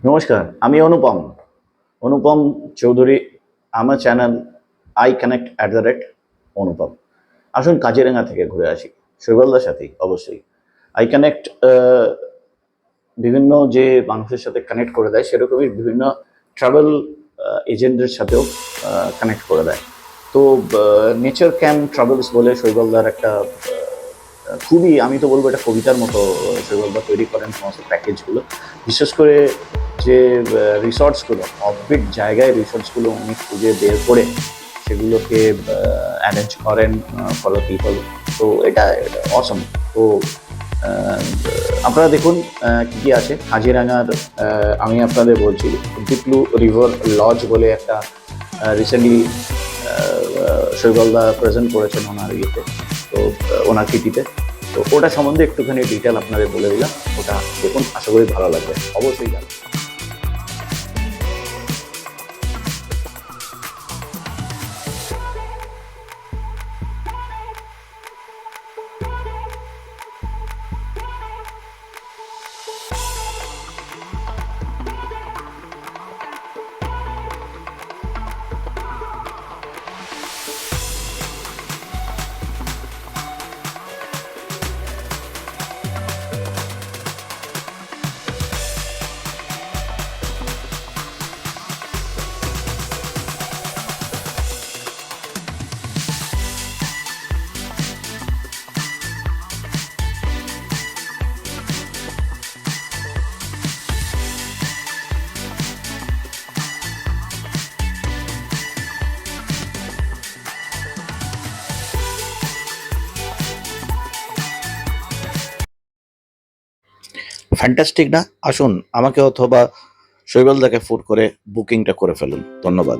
নমস্কার, আমি অনুপম চৌধুরী। আমার চ্যানেল iConnect@অনুপম। আসুন কাজিরাঙা থেকে ঘুরে আসি শৈবালদার সাথেই অবশ্যই। iConnect বিভিন্ন যে মানুষের সাথে কানেক্ট করে দেয়, সেরকমই বিভিন্ন ট্রাভেল এজেন্টদের সাথেও কানেক্ট করে দেয়। তো নেচার ক্যাম্প ট্রাভেলস বলে শৈবালদার একটা খুবই, আমি তো বলবো এটা কবিতার মতো শৈবালদা তৈরি করেন সমস্ত প্যাকেজগুলো। বিশেষ করে যে রিসর্টসগুলো, অফবিট জায়গায় রিসর্টসগুলো উনি খুঁজে বের করে সেগুলোকে অ্যারেঞ্জ করেন ফর দ্য পিপল। তো এটা অসম। তো আহ, আপনারা দেখুন কি কি আছে কাজিরাঙার। আমি আপনাদের বলছি, দিকলু রিভার লজ বলে একটা রিসেন্টলি শৈবালদা প্রেজেন্ট করেছেন ওনার ইয়েতে, তো ওনার কৃতিতে। তো ওটা সম্বন্ধে একটুখানি ডিটেল আপনাদের বলে দিলাম। ওটা দেখুন, আশা করি ভালো লাগবে, অবশ্যই জানাবেন। ফ্যান্টাস্টিক না? আসুন আমাকে অথবা শৈবালদাকে ফোন করে বুকিংটা করে ফেলুন। ধন্যবাদ।